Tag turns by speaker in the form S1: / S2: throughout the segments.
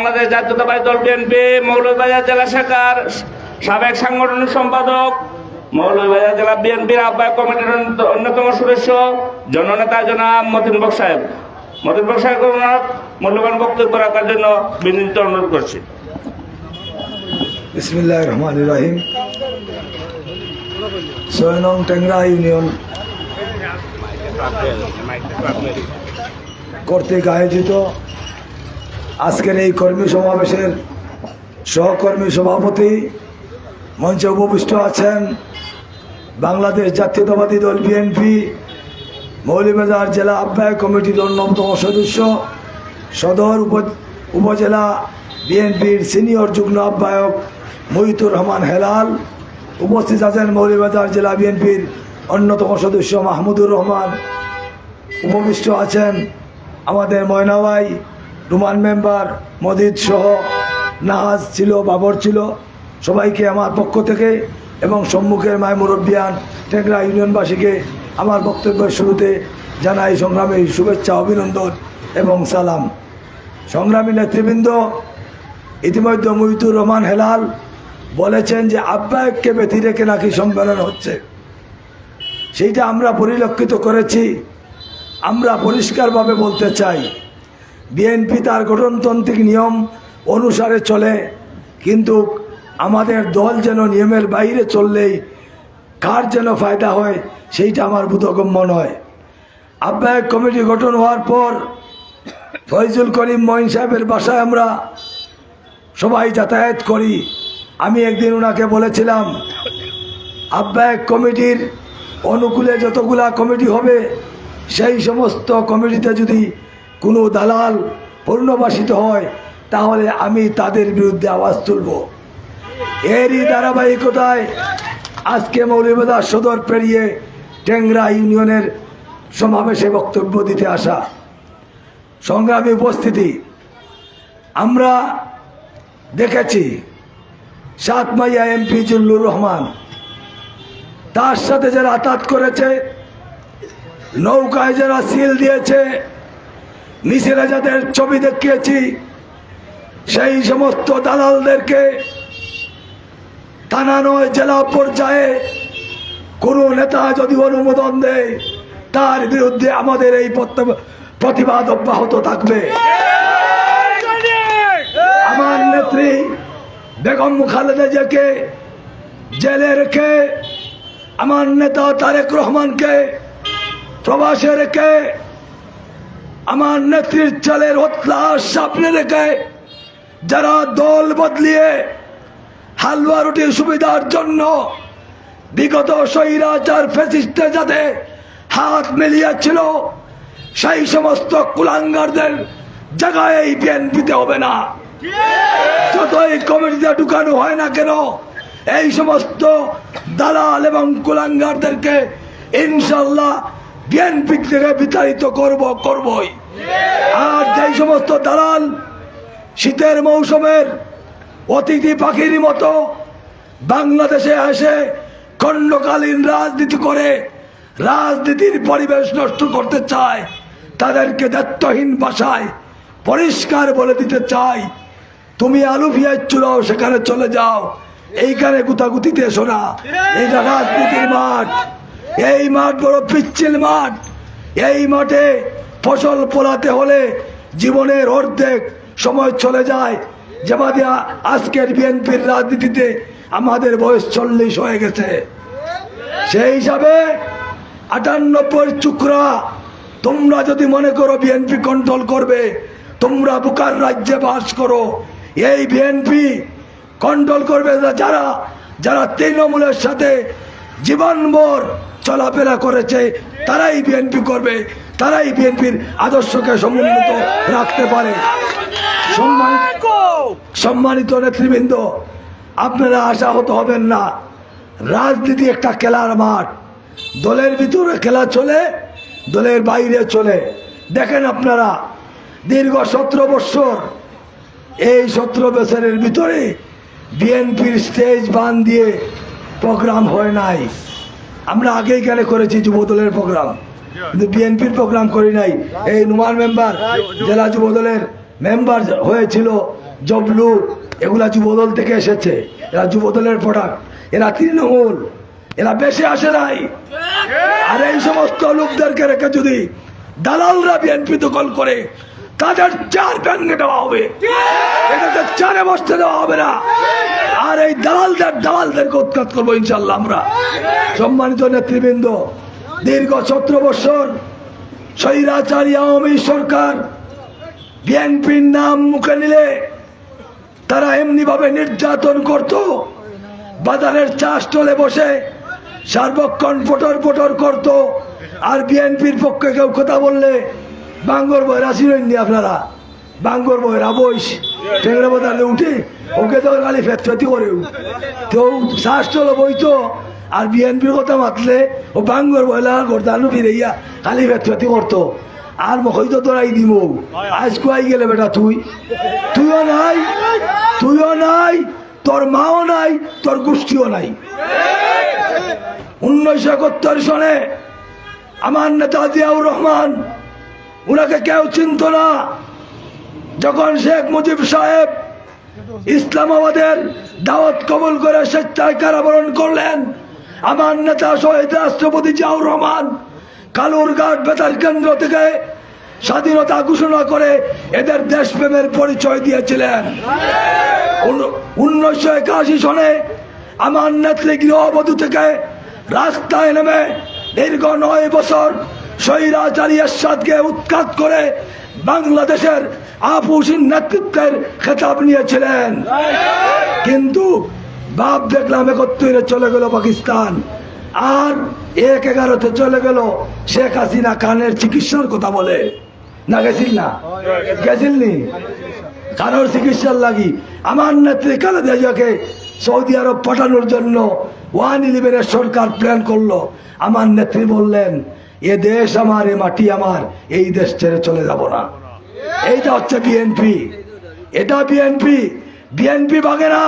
S1: বাংলাদেশ জাতীয়তাবাদী দল বিএনপি মৌলভীবাজার জেলা শাখার সাবেক সাংগঠনিক সম্পাদক, মৌলভীবাজার জেলা বিএনপির আহ্বায়ক কমিটির অন্যতম সদস্য জননেতা জনাব মতিন বক্স সাহেব। মতিন বক্স সাহেব মূল্যবান বক্তব্য রাখার জন্য বিনীত অনুরোধ করছি।
S2: বিসমিল্লাহির রহমানির রহিম। ৬ নং টেংরা ইউনিয়ন কর্তৃক আয়োজিত আজকের এই কর্মী সমাবেশের সহকর্মী সভাপতি মঞ্চে উপবিষ্ট আছেন বাংলাদেশ জাতীয়তাবাদী দল বিএনপি মৌলভীবাজার জেলা আহ্বায়ক কমিটির অন্যতম সদস্য, সদর উপজেলা বিএনপির সিনিয়র যুগ্ম আহ্বায়ক মহিতুর রহমান হেলাল। উপস্থিত আছেন মৌলভীবাজার জেলা বিএনপির অন্যতম সদস্য মাহমুদুর রহমান। উপবিষ্ট আছেন আমাদের ময়নাভাই, রুমান মেম্বার, মজিদ সহ নাহাজ ছিল, বাবর ছিল। সবাইকে আমার পক্ষ থেকে এবং সম্মুখের মায় মুরব্বিয়ান টেংরা ইউনিয়নবাসীকে আমার বক্তব্যের শুরুতে জানাই সংগ্রামী শুভেচ্ছা, অভিনন্দন এবং সালাম। সংগ্রামী নেতৃবৃন্দ, ইতিমধ্যে মহিতুর রহমান হেলাল বলেছেন যে আহ্বায়ককে ব্যতি রেখে নাকি সম্মেলন হচ্ছে, সেইটা আমরা পরিলক্ষিত করেছি। আমরা পরিষ্কারভাবে বলতে চাই, বিএনপি তার গঠনতান্ত্রিক নিয়ম অনুসারে চলে, কিন্তু আমাদের দল যেন নিয়মের বাইরে চললেই কার যেন ফায়দা হয় সেইটা আমার বোধগম্য নয়। আহ্বায়ক কমিটি গঠন হওয়ার পর ফয়জুল করিম মঈন সাহেবের বাসায় আমরা সবাই যাতায়াত করি। আমি একদিন ওনাকে বলেছিলাম, আহ্বায়ক কমিটির অনুকূলে যতগুলা কমিটি হবে সেই সমস্ত কমিটিতে যদি কোনো দালাল পূর্ণবাসিত হয় তাহলে আমি তাদের বিরুদ্ধে আওয়াজ তুলব। এরই ধারাবাহিকতায় আজকে মৌলভীবাজার সদর পেরিয়ে টেংরা ইউনিয়নের সমাবেশে বক্তব্য দিতে আসা। সংগ্রামী উপস্থিতি, আমরা দেখেছি সাতমাইয়া এমপি জুল্লুর রহমান, তার সাথে যারা আঘাত করেছে, নৌকায় যারা সিল দিয়েছে, মিছিলে যাদের ছবি দেখিয়েছি, সেই সমস্ত দালালদেরকে থানা নয় জেলা পর্যায়ে কোনো নেতা যদি অনুমোদন দেয় তার বিরুদ্ধে আমাদের এই প্রতিবাদ অব্যাহত থাকবে। আমার নেত্রী বেগম খালেদা জিয়াকে জেলে রেখে, আমার নেতা তারেক রহমানকে প্রবাসে রেখে, আমার নেত্রীর চালের হত্যার সামনে রেখে যারা দল বদলিয়ে হালুয়া রুটির সুবিধার জন্য বিগত স্বৈরাচার ফ্যাসিস্টে যাতে হাত মিলিয়েছিল, সেই সমস্ত কুলাঙ্গারদের জায়গায় এই বিএনপিতে হবে না। যতই কমিটিতে ঢুকানো হয় না কেন, এই সমস্ত দালাল এবং কুলাঙ্গারদেরকে ইনশাল্লাহ বিএনপি থেকে বিতাড়িত করবই। আর যেই সমস্ত দালাল শীতের মৌসুমের অতিথি পাখির মতো বাংলাদেশে এসে খণ্ডকালীন রাজনীতি করে রাজনীতির পরিবেশ নষ্ট করতে চায়, তাদেরকে দায়িত্বহীন ভাষায় পরিষ্কার বলে দিতে চাই, তুমি আলু পেঁয়াজ চুলাও সেখানে চলে যাও, এইখানে গুতাগুতিতে এসো না। এটা রাজনীতির মাঠ, এই মাঠ বড় পিচ্ছিল মাঠ। এই মাঠে ফসল ফলাতে হলে জীবনের অর্ধেক সময় চলে যায়। যেভাবে আজকের বিএনপির রাজনীতিতে আমাদের বয়স 40 হয়ে গেছে, সেই হিসাবে 98 চুকরা তোমরা যদি মনে করো বিএনপি কন্ট্রোল করবে, তোমরা বুকার রাজ্যে বাস করো। এই বিএনপি কন্ট্রোল করবে যারা যারা তৃণমূলের সাথে জীবনভর চলাফেরা করেছে, তারাই বিএনপি করবে, তারাই বিএনপির আদর্শকে সমুন্নত রাখতে পারে। সম্মানিত নেতৃবৃন্দ, আপনারা আশাহত হবেন না। রাজনীতি একটা খেলার মাঠ, দলের ভিতরে খেলা চলে, দলের বাইরে চলে। দেখেন আপনারা, দীর্ঘ 17 বছর, এই 17 বছরের ভিতরে বিএনপির স্টেজ বান দিয়ে প্রোগ্রাম হয় নাই। আমরা আগেই কেন করেছি যুবদলের প্রোগ্রাম, কিন্তু বিএনপির প্রোগ্রাম করি নাই। এই নুমান মেম্বার জেলা যুবদলের মেম্বার হয়েছিল, জবলু, এগুলা যুবদল থেকে এসেছে, এরা যুবদলের প্রোডাক্ট, এরা তৃণমূল, এরা বেশি আসে নাই। আর এই সমস্ত লোকদেরকে রেখে যদি দালালরা বিএনপি দখল করে তাদের চার ভেঙে দেওয়া হবে, এটাতে চারে বসতে দেওয়া হবে না। আর এই দালালদেরকে উৎখাত করবো ইনশাল্লাহ আমরা। সম্মানিত নেতৃবৃন্দ, দীর্ঘ 17 বছর স্বৈরাচারী আওয়ামী সরকার বিএনপির নাম মুখে নিলে তারা এমনি ভাবে নির্যাতন করত, বাজারের চা স্টলে বসে সার্বক্ষণ পটর পটর করত। আর বিএনপির পক্ষে কেউ কথা বললে বাঙ্গর বয়রা ছিলেননি আপনারা, বাঙ্গর বয়রা বইস টেংরা বাজারে উঠে ওকে তো খালি ফেতি করে কেউ চা স্টলে বইতো। আর বিএনপির কথা মাতলে ও বাঙ্গর বয়লা গর্দানু ফিরাইয়া খালি ফেতি করতো। আর হয়তো তোরাই দিব আজ কুয়াই গেলে বেটা, তুইও নাই, তোর মাও নাই, তোর গোষ্ঠীও নাই। 1971 সনে আমার নেতা জিয়াউর রহমান, উনাকে কেউ চিনত না। যখন শেখ মুজিব সাহেব ইসলামাবাদের দাওয়াত কবুল করে স্বেচ্ছায় কারাবরণ করলেন, আমার নেতা শহীদ রাষ্ট্রপতি জিয়াউর রহমান কালুরঘাট বেতার কেন্দ্র থেকে স্বাধীনতা ঘোষণা করে এদের দেশপ্রেমের পরিচয় দিয়েছিলেন। 1981 সনে আমার নেত্রী গৃহবধূ থেকে রাস্তায় নেমে দীর্ঘ 9 বছর স্বৈরাচারী এরশাদকে উৎখাত করে বাংলাদেশের আপুসিন নেতৃত্বের খেতাব নিয়েছিলেন। কিন্তু বাপ দেখলাম 71 চলে গেল পাকিস্তান, আর 1/11 চলে গেল শেখ হাসিনা কানের চিকিৎসার কথা বলে। না গেছিলনি কানের চিকিৎসার লাগি আমার নেত্রী খালেদা জিয়াকে সৌদি আরব পাঠানোর জন্য 111 সরকার প্ল্যান করলো। আমার নেত্রী বললেন, এ দেশ আমার, এ মাটি আমার, এই দেশ ছেড়ে চলে যাব না। এইটা হচ্ছে বিএনপি, এটা বিএনপি ভাগে না।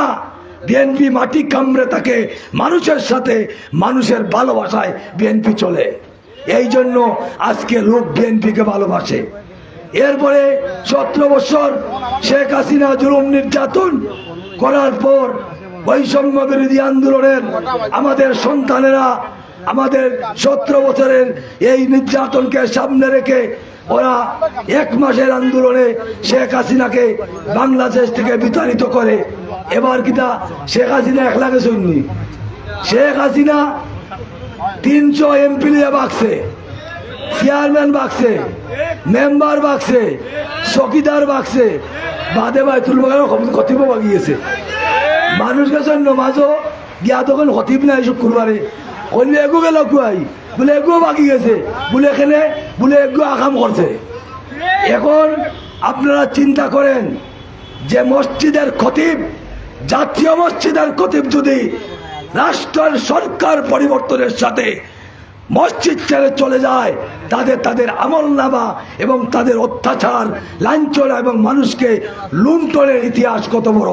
S2: বিএনপি মাটি কামড়ে থাকে, মানুষের সাথে মানুষের ভালোবাসায় বিএনপি চলে। এই জন্য আজকে লোক বিএনপিকে ভালোবাসে। এরপরে 17 বছর শেখ হাসিনা জুলুম নির্যাতন করার পর বৈষম্য বিরোধী আন্দোলনের আমাদের সন্তানেরা আমাদের 17 বছরের এই নির্যাতনকে সামনে রেখে ওরা 1 মাসের আন্দোলনে শেখ হাসিনাকে বাংলাদেশ থেকে বিতাড়িত করে। এবার কিতা শেখ হাসিনা একলা গেছেননি, শেখ হাসিনা 300 এমপি নিয়ে বাকছে, চেয়ারম্যান বাকছে, মেম্বার বাকছে, চকিদার বাকছে, বাদে বাইতুল বাগানের খতিব বাগিয়েছে। মানুষ গেছেন নমাজও গিয়া তখন খতিব নাই শুক্রবারে, বললে এগো গেল কুয়াই বলে এগো বাকি গেছে, বলে এখানে বলে এগো আকাম করছে। এখন আপনারা চিন্তা করেন যে মসজিদের খতিব, জাতীয় মসজিদের খতিব যদি রাষ্ট্রের সরকার পরিবর্তনের সাথে মসজিদ ছেড়ে চলে যায়, তাদের আমলনামা এবং তাদের অত্যাচার, লাঞ্ছনা এবং মানুষকে লুণ্ঠনের ইতিহাস কত বড়,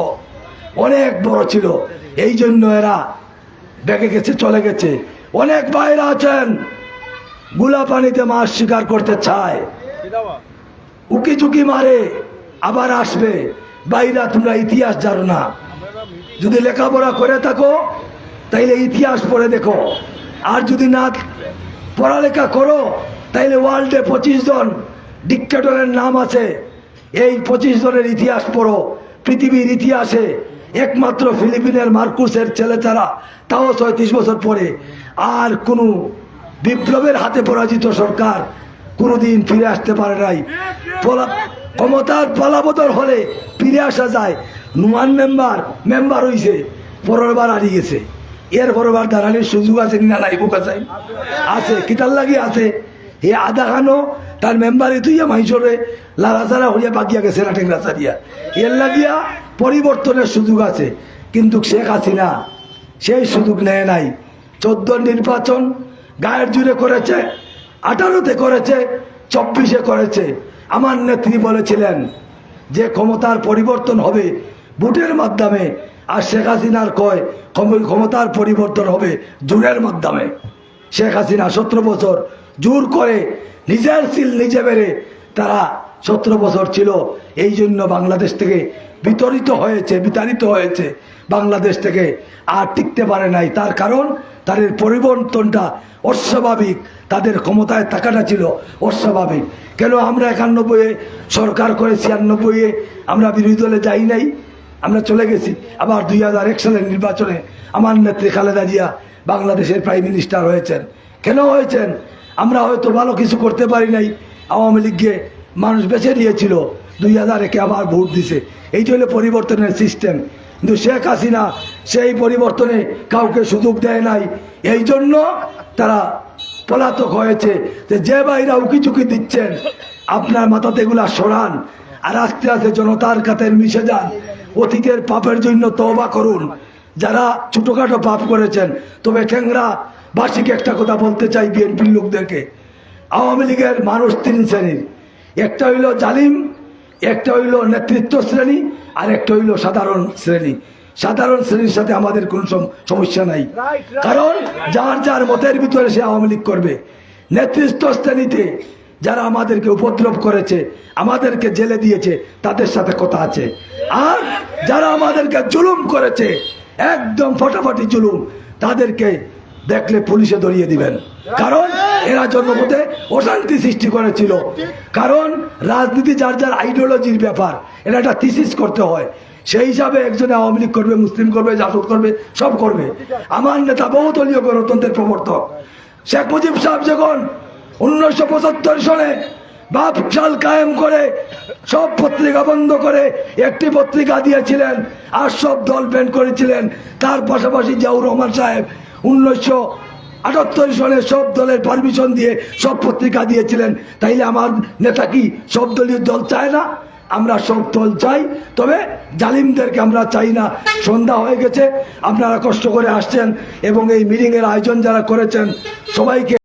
S2: অনেক বড় ছিল। এই জন্য এরা ডেকে গেছে, চলে গেছে। অনেক বাইরে আছেন গুলা পানিতে মাছ শিকার করতে চায়, উকি ঝুঁকি মারে, আবার আসবে। বাইরা তোমরা ইতিহাস জানো না, যদি লেখাপড়া করে থাকো তাইলে ইতিহাস পড়ে দেখো, আর যদি না পড়ালেখা করো তাইলে ওয়ার্ল্ডে 25 জন ডিক্টেটরের নাম আছে, এই 25 জনের ইতিহাস পড়ো। পৃথিবীর ইতিহাসে একমাত্র ফিলিপিনের মার্কুসের ছেলে ছাড়া, তাও 36 বছর পরে, আর কোনো বিপ্লবের হাতে পরাজিত সরকার কোনোদিন ফিরে আসতে পারে নাই। ক্ষমতার পালাবদল হলে ফিরে আসা যায়। নুমান মেম্বার হয়েছে, পরের বার হারিয়ে গেছে, এর পরের দাঁড়ানোর সুযোগ আছে না নাই? বুক আছে, কিতার লাগি আছে। হে আধা খানো তার মেম্বারে তুই মাইসরে লাগাচারা হইয়া বাকিয়া গেছে না টেংরা চারিয়া, এর লাগিয়া পরিবর্তনের সুযোগ আছে। কিন্তু শেখ হাসিনা সেই সুযোগ নেয় নাই। 14 নির্বাচন গায়ের জুড়ে করেছে, 18তে করেছে, 24-এ করেছে। আমার নেত্রী বলেছিলেন যে ক্ষমতার পরিবর্তন হবে ভোটের মাধ্যমে, আর শেখ হাসিনার কয় ক্ষমতার পরিবর্তন হবে জোরের মাধ্যমে। শেখ হাসিনা 17 বছর জোর করে নিজের সিল নিজে বেড়ে তারা 17 বছর ছিল। এই জন্য বাংলাদেশ থেকে বিতাড়িত হয়েছে বাংলাদেশ থেকে, আর টিকতে পারে নাই। তার কারণ তাদের পরিবর্তনটা অস্বাভাবিক, তাদের ক্ষমতায় থাকাটা ছিল অস্বাভাবিক। কেন আমরা 91-এ সরকার করে 96-এ আমরা বিরোধী দলে যাই নাই, আমরা চলে গেছি। আবার 2001 সালের নির্বাচনে আমার নেত্রী খালেদা জিয়া বাংলাদেশের প্রাইম মিনিস্টার হয়েছেন। কেন হয়েছেন? আমরা হয়তো ভালো কিছু করতে পারি নাই, আওয়ামী লীগকে মানুষ বেছে নিয়েছিল, 2001-এ আবার ভোট দিছে। এইটা হলো পরিবর্তনের সিস্টেম। কিন্তু শেখ হাসিনা সেই পরিবর্তনে কাউকে সুযোগ দেয় নাই, এই জন্য তারা পলাতক হয়েছে। যে ভাইরা উকিচুকি দিচ্ছেন, আপনার মাথাতে এগুলা সরান, আর আস্তে আস্তে জনতার কাছে মিশে যান। অতীতের পাপের জন্য তওবা করুন, যারা ছোটখাটো পাপ করেছেন। তবে ঠ্যাংরা বার্ষিক একটা কথা বলতে চাই বিএনপির লোকদেরকে, আওয়ামী লীগের মানুষ 3 শ্রেণীর, একটা হইল জালিম, একটা হইল নেতৃত্ব শ্রেণী, আর একটা হইল সাধারণ শ্রেণী। সাধারণ শ্রেণীর সাথে আমাদের কোনো সমস্যা নাই, কারণ যার যার মতের ভিতরে সে আওয়ামী লীগ করবে। নেতৃত্ব শ্রেণীতে যারা আমাদেরকে উপদ্রব করেছে, আমাদেরকে জেলে দিয়েছে, তাদের সাথে কথা আছে। আর যারা আমাদেরকে জুলুম করেছে, একদম ফটাফটি জুলুম, তাদেরকে দেখলে পুলিশে ধরিয়ে দিবেন। কারণ এরা জনপথে অশান্তি সৃষ্টি করেছিল। কারণ রাজনীতি যার যার আইডিওলজির ব্যাপার, এটা একটা থিসিস করতে হয়। সেই হিসাবে একজনে আওয়ামী লীগ করবে, মুসলিম করবে, জাসদ করবে, সব করবে। আমার নেতা বহুদলীয় গণতন্ত্রের প্রবর্তক শেখ মুজিব সাহেব যখন 1975 সনে বাপশাল কায়েম করে সব পত্রিকা বন্ধ করে একটি পত্রিকা দিয়েছিলেন, আর সব দল ব্যান্ড করেছিলেন। তার পাশাপাশি জিয়াউর রহমান সাহেব 1978 সনে সব দলের পারমিশন দিয়ে সব পত্রিকা দিয়েছিলেন। তাইলে আমার নেতা কি সব দলীয় দল চায় না? আমরা সব দল চাই, তবে জালিমদেরকে আমরা চাই না। সন্ধ্যা হয়ে গেছে, আপনারা কষ্ট করে আসছেন এবং এই মিটিংয়ের আয়োজন যারা করেছেন সবাইকে